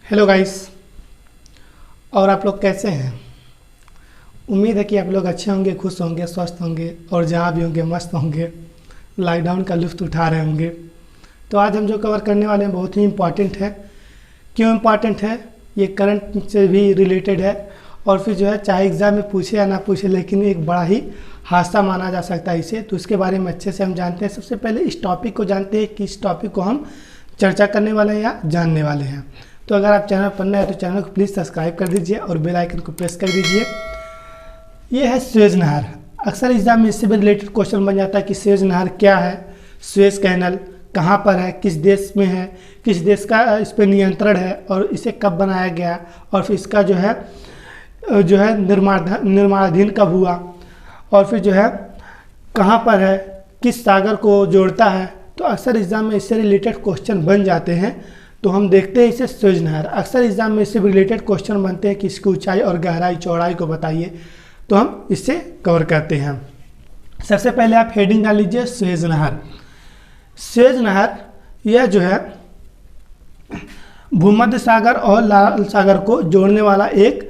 Hello guys. और आप लोग कैसे हैं? उम्मीद है कि आप लोग अच्छे होंगे, खुश होंगे, स्वस्थ होंगे और जहाँ भी होंगे मस्त होंगे, लॉकडाउन का लुत्फ़ उठा रहे होंगे। तो आज हम जो कवर करने वाले हैं बहुत ही इम्पॉर्टेंट है। क्यों इम्पॉर्टेंट है? ये करंट से भी रिलेटेड है और फिर जो है चाहे एग्ज़ाम में पूछे या ना पूछे, लेकिन एक बड़ा ही हादसा माना जा सकता है इसे। तो इसके बारे में अच्छे से हम जानते हैं। सबसे पहले इस टॉपिक को जानते हैं कि इस टॉपिक को हम चर्चा करने वाले हैं या जानने वाले हैं। तो अगर आप चैनल पर नए हैं तो चैनल को प्लीज़ सब्सक्राइब कर दीजिए और बेल आइकन को प्रेस कर दीजिए। ये है सुएज नहर। अक्सर एग्जाम में इससे भी रिलेटेड क्वेश्चन बन जाता है कि सुएज नहर क्या है, सुएज कैनल कहाँ पर है, किस देश में है, किस देश का इस पर नियंत्रण है और इसे कब बनाया गया और फिर इसका जो है निर्माणाधीन कब हुआ और फिर जो है कहाँ पर है, किस सागर को जोड़ता है। तो अक्सर एग्जाम में इससे रिलेटेड क्वेश्चन बन जाते हैं। तो हम देखते हैं इसे सुएज नहर। अक्सर एग्जाम में इससे रिलेटेड क्वेश्चन बनते हैं कि इसकी ऊंचाई और गहराई चौड़ाई को बताइए। तो हम इससे कवर करते हैं। सबसे पहले आप हेडिंग डाल लीजिए सुएज नहर। सुएज नहर यह जो है भूमध्य सागर और लाल सागर को जोड़ने वाला एक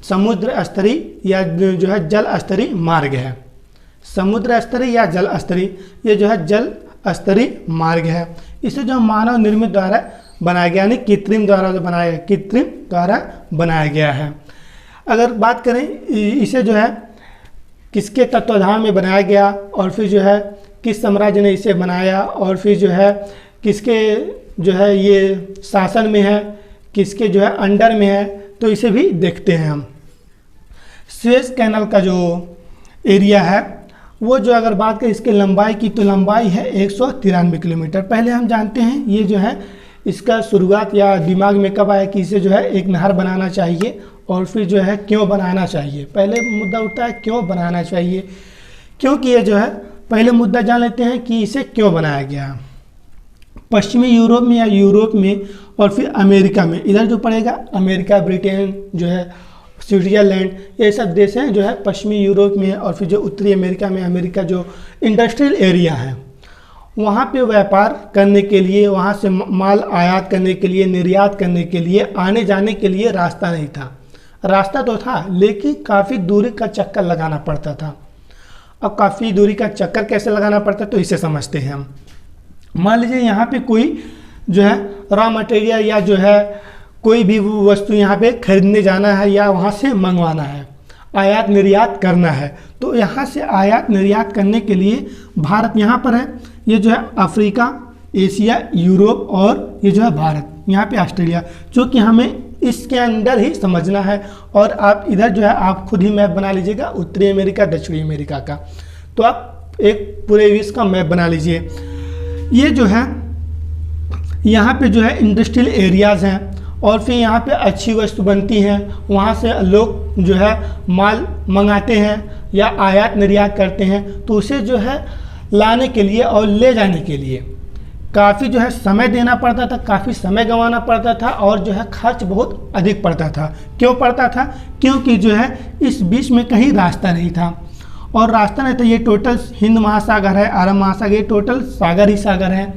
समुद्र स्तरीय या जो है जल स्तरीय मार्ग है। समुद्र स्तरीय या जल स्तरीय, ये जो है जल स्तरीय मार्ग है। इसे जो मानव निर्मित द्वारा बनाया गया, यानी कृत्रिम द्वारा जो बनाया गया, कृत्रिम द्वारा बनाया गया है। अगर बात करें इसे जो है किसके तत्वाधान में बनाया गया और फिर जो है किस साम्राज्य ने इसे बनाया और फिर जो है किसके जो है ये शासन में है, किसके जो है अंडर में है, तो इसे भी देखते हैं हम। सुएज कैनल का जो एरिया है वो जो अगर बात करें इसकी लंबाई की, तो लंबाई है 193 किलोमीटर। पहले हम जानते हैं ये जो है इसका शुरुआत या दिमाग में कब आया कि इसे जो है एक नहर बनाना चाहिए और फिर जो है क्यों बनाना चाहिए। पहले मुद्दा उठता है क्यों बनाना चाहिए, क्योंकि ये जो है पहले मुद्दा जान लेते हैं कि इसे क्यों बनाया गया। पश्चिमी यूरोप में या यूरोप में और फिर अमेरिका में, इधर जो पड़ेगा अमेरिका, ब्रिटेन जो है, स्विट्जरलैंड, ये सब देश हैं जो है पश्चिमी यूरोप में और फिर जो उत्तरी अमेरिका में, अमेरिका जो इंडस्ट्रियल एरिया है वहाँ पे व्यापार करने के लिए, वहाँ से माल आयात करने के लिए, निर्यात करने के लिए, आने जाने के लिए रास्ता नहीं था। रास्ता तो था लेकिन काफ़ी दूरी का चक्कर लगाना पड़ता था। अब काफ़ी दूरी का चक्कर कैसे लगाना पड़ता तो इसे समझते हैं हम। मान लीजिए यहाँ पे कोई जो है रॉ मटेरियल या जो है कोई भी वस्तु यहाँ पे खरीदने जाना है या वहाँ से मंगवाना है, आयात निर्यात करना है। तो यहाँ से आयात निर्यात करने के लिए भारत यहाँ पर है, ये जो है अफ्रीका, एशिया, यूरोप और ये जो है भारत, यहाँ पे ऑस्ट्रेलिया, जो कि हमें इसके अंदर ही समझना है। और आप इधर जो है आप खुद ही मैप बना लीजिएगा उत्तरी अमेरिका, दक्षिणी अमेरिका का। तो आप एक पूरे विश्व का मैप बना लीजिए। ये जो है यहाँ पे जो है इंडस्ट्रियल एरियाज़ हैं और फिर यहाँ पे अच्छी वस्तु बनती हैं, वहाँ से लोग जो है माल मंगाते हैं या आयात निर्यात करते हैं। तो उसे जो है लाने के लिए और ले जाने के लिए काफ़ी जो है समय देना पड़ता था, काफ़ी समय गंवाना पड़ता था और जो है खर्च बहुत अधिक पड़ता था। क्यों पड़ता था? क्योंकि जो है इस बीच में कहीं रास्ता नहीं था और रास्ता नहीं था। ये टोटल हिंद महासागर है, अरब महासागर, ये टोटल सागर ही सागर है,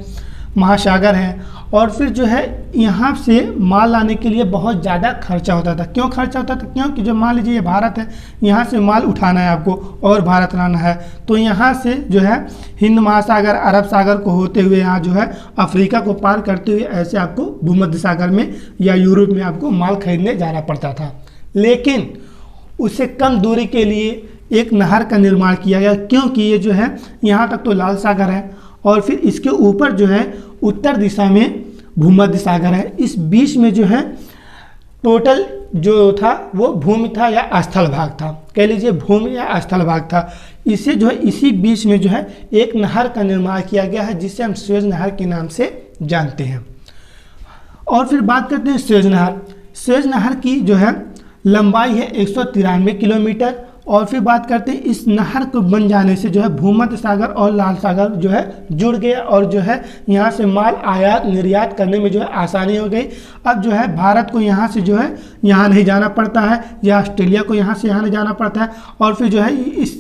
महासागर है। और फिर जो है यहाँ से माल लाने के लिए बहुत ज़्यादा खर्चा होता था। क्यों खर्चा होता था? क्योंकि जो मान लीजिए ये भारत है, यहाँ से माल उठाना है आपको और भारत लाना है, तो यहाँ से जो है हिंद महासागर, अरब सागर को होते हुए यहाँ जो है अफ्रीका को पार करते हुए ऐसे आपको भूमध्य सागर में या यूरोप में आपको माल खरीदने जाना पड़ता था। लेकिन उससे कम दूरी के लिए एक नहर का निर्माण किया गया, क्योंकि ये जो है यहाँ तक तो लाल सागर है और फिर इसके ऊपर जो है उत्तर दिशा में भूमध्य सागर है। इस बीच में जो है टोटल जो था वो भूमि था या स्थल भाग था, कह लीजिए भूमि या स्थल भाग था। इसे जो है इसी बीच में जो है एक नहर का निर्माण किया गया है जिसे हम सुएज नहर के नाम से जानते हैं। और फिर बात करते हैं सुएज नहर। सुएज नहर की जो है लंबाई है 193 किलोमीटर। और फिर बात करते हैं इस नहर को बन जाने से जो है भूमध्य सागर और लाल सागर जो है जुड़ गया और जो है यहाँ से माल आयात निर्यात करने में जो है आसानी हो गई। अब जो है भारत को यहाँ से जो है यहाँ नहीं जाना पड़ता है या ऑस्ट्रेलिया को यहाँ से यहाँ नहीं जाना पड़ता है। और फिर जो है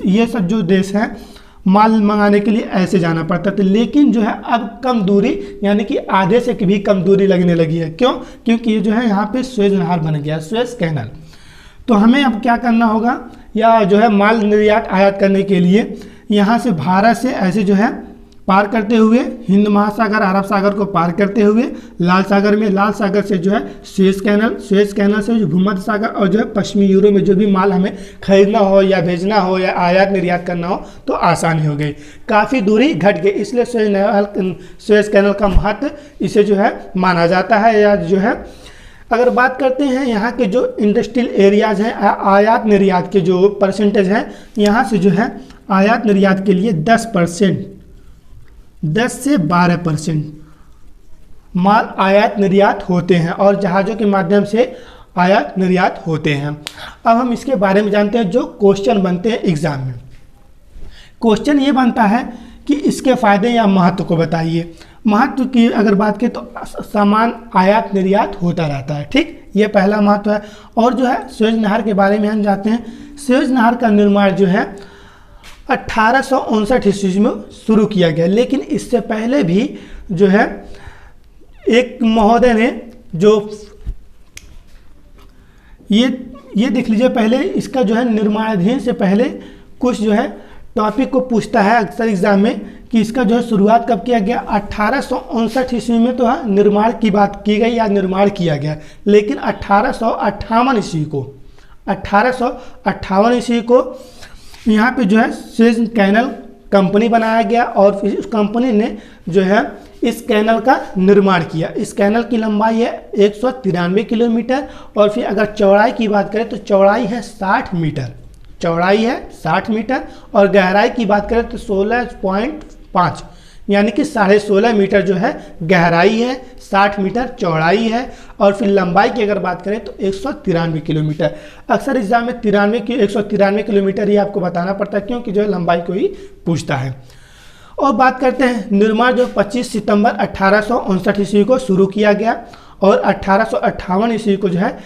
ये सब जो देश हैं माल मंगाने के लिए ऐसे जाना पड़ता था, लेकिन जो है अब कम दूरी यानी कि आधे से भी कम दूरी लगने लगी है। क्यों? क्योंकि ये जो है यहाँ पे सुएज नहर बन गया, सुएज कैनल। तो हमें अब क्या करना होगा, या जो है माल निर्यात आयात करने के लिए यहाँ से भारत से ऐसे जो है पार करते हुए हिंद महासागर, अरब सागर को पार करते हुए लाल सागर में, लाल सागर से जो है सुएज कैनल, सुएज कैनल से जो भूमध्य सागर और जो है पश्चिमी यूरोप में जो भी माल हमें खरीदना हो या भेजना हो या आयात निर्यात करना हो तो आसानी हो गई, काफ़ी दूरी घट गई। इसलिए सुएज कैनल का महत्व इसे जो है माना जाता है। या जो है अगर बात करते हैं यहाँ के जो इंडस्ट्रियल एरियाज हैं, आयात निर्यात के जो परसेंटेज हैं, यहाँ से जो है आयात निर्यात के लिए 10% 10 से 12% माल आयात निर्यात होते हैं और जहाज़ों के माध्यम से आयात निर्यात होते हैं। अब हम इसके बारे में जानते हैं जो क्वेश्चन बनते हैं एग्जाम में। क्वेश्चन ये बनता है कि इसके फ़ायदे या महत्व को बताइए। महत्व की अगर बात करें तो सामान आयात निर्यात होता रहता है, ठीक, ये पहला महत्व है। और जो है सुएज नहर के बारे में हम जानते हैं, सुएज नहर का निर्माण जो है 1859 ईस्वी में शुरू किया गया, लेकिन इससे पहले भी जो है एक महोदय ने जो ये देख लीजिए, पहले इसका जो है निर्माणाधीन से पहले कुछ जो है टॉपिक को पूछता है अक्सर एग्जाम में कि इसका जो है शुरुआत कब किया गया। 1859 ईस्वी में तो है निर्माण की बात की गई या निर्माण किया गया, लेकिन 1858 ईस्वी को यहाँ पे जो है सुएज कैनल कंपनी बनाया गया और फिर उस कंपनी ने जो है इस कैनल का निर्माण किया। इस कैनल की लंबाई है 193 किलोमीटर और फिर अगर चौड़ाई की बात करें तो चौड़ाई है 60 मीटर, चौड़ाई है 60 मीटर और गहराई की बात करें तो 16.5 यानी कि 16.5 मीटर जो है गहराई है, 60 मीटर चौड़ाई है और फिर लंबाई की अगर बात करें तो 193 किलोमीटर। अक्सर एग्जाम में 193 किलोमीटर ही आपको बताना पड़ता है क्योंकि जो है लंबाई को ही पूछता है। और बात करते हैं निर्माण जो 25 सितंबर 1859 ईस्वी को शुरू किया गया और 1858 ईस्वी को जो है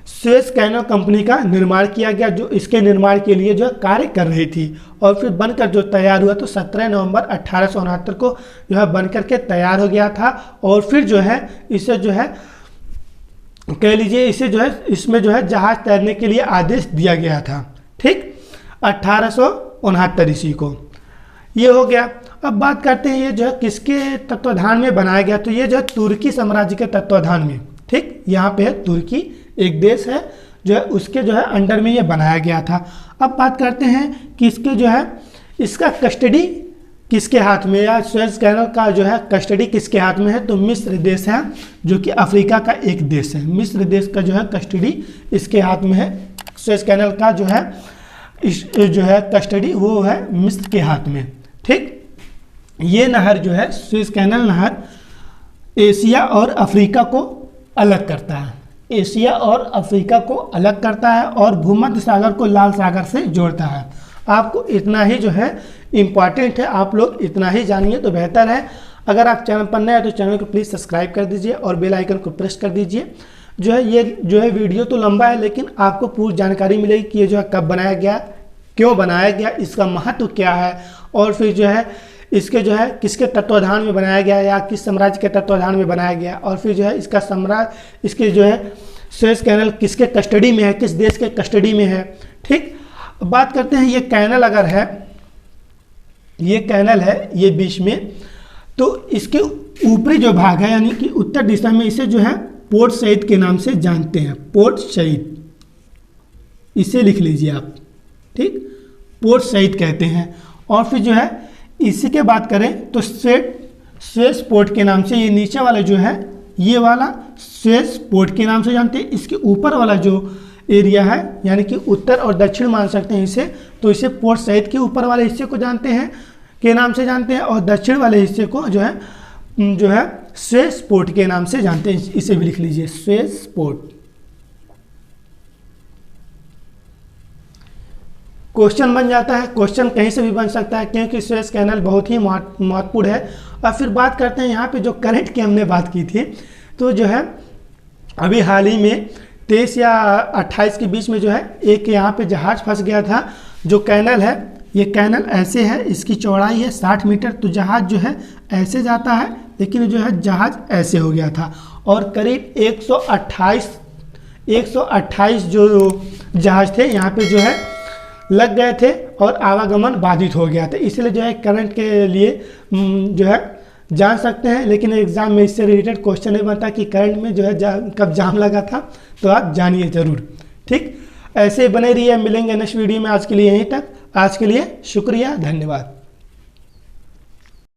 सुएज कैनल कंपनी का निर्माण किया गया, जो इसके निर्माण के लिए जो कार्य कर रही थी और फिर बनकर जो तैयार हुआ तो 17 नवंबर 1869 को जो है बनकर के तैयार हो गया था। और फिर जो है इसे जो है कह लीजिए इसे जो है इसमें जो है जहाज तैरने के लिए आदेश दिया गया था, ठीक, 1869 ईस्वी को ये हो गया। अब बात करते हैं ये जो है किसके तत्वाधान में बनाया गया, तो ये जो है तुर्की साम्राज्य के तत्वाधान में, ठीक, यहाँ पे है तुर्की एक देश है जो है उसके जो है अंडर में ये बनाया गया था। अब बात करते हैं कि इसके जो है इसका कस्टडी किसके हाथ में, या सुएज कैनल का जो है कस्टडी किसके हाथ में है, तो मिस्र देश है जो कि अफ्रीका का एक देश है। मिस्र देश का जो है कस्टडी इसके हाथ में है, सुएज कैनल का जो है जो है कस्टडी वो है मिस्र के हाथ में, ठीक। ये नहर जो है सुएज कैनल नहर एशिया और अफ्रीका को अलग करता है, एशिया और अफ्रीका को अलग करता है और भूमध्य सागर को लाल सागर से जोड़ता है। आपको इतना ही जो है इम्पॉर्टेंट है, आप लोग इतना ही जानिए तो बेहतर है। अगर आप चैनल पर नए हैं तो चैनल को प्लीज़ सब्सक्राइब कर दीजिए और बेल आइकन को प्रेस कर दीजिए। जो है ये जो है वीडियो तो लंबा है लेकिन आपको पूरी जानकारी मिलेगी कि ये जो है कब बनाया गया, क्यों बनाया गया, इसका महत्व क्या है और फिर जो है इसके जो है किसके तत्वाधान में बनाया गया या किस साम्राज्य के तत्वाधान में बनाया गया और फिर जो है इसका साम्राज्य इसके जो है सुएज कैनल किसके कस्टडी में है, किस देश के कस्टडी में है, ठीक। बात करते हैं ये कैनल अगर है, ये कैनल है ये बीच में, तो इसके ऊपरी जो भाग है यानी कि उत्तर दिशा में इसे जो है पोर्ट सईद के नाम से जानते हैं, पोर्ट सईद, इसे लिख लीजिए आप, ठीक, पोर्ट सईद कहते हैं। और फिर जो है इसी के बात करें तो सुएज पोर्ट के नाम से, ये नीचे वाला जो है ये वाला सुएज पोर्ट के नाम से जानते हैं। इसके ऊपर वाला जो एरिया है यानी कि उत्तर और दक्षिण मान सकते हैं इसे, तो इसे पोर्ट सईद के ऊपर वाले हिस्से को जानते हैं के नाम से जानते हैं और दक्षिण वाले हिस्से को जो है सुएज पोर्ट के नाम से जानते हैं। इसे भी लिख लीजिए सुएज पोर्ट। क्वेश्चन बन जाता है, क्वेश्चन कहीं से भी बन सकता है क्योंकि सुएज कैनल बहुत ही महत्वपूर्ण है। और फिर बात करते हैं यहाँ पे जो करंट की हमने बात की थी, तो जो है अभी हाल ही में 23 या 28 के बीच में जो है एक यहाँ पे जहाज़ फंस गया था। जो कैनल है ये कैनल ऐसे है, इसकी चौड़ाई है 60 मीटर, तो जहाज़ जो है ऐसे जाता है, लेकिन जो है जहाज़ ऐसे हो गया था और करीब 128 जो जहाज़ थे यहाँ पे जो है लग गए थे और आवागमन बाधित हो गया था। इसलिए जो है करंट के लिए जो है जान सकते हैं, लेकिन एग्जाम में इससे रिलेटेड क्वेश्चन नहीं बनता कि करंट में जो है कब जाम लगा था, तो आप जानिए ज़रूर। ठीक, ऐसे बने रहिए, मिलेंगे नेक्स्ट वीडियो में। आज के लिए यहीं तक, आज के लिए शुक्रिया, धन्यवाद।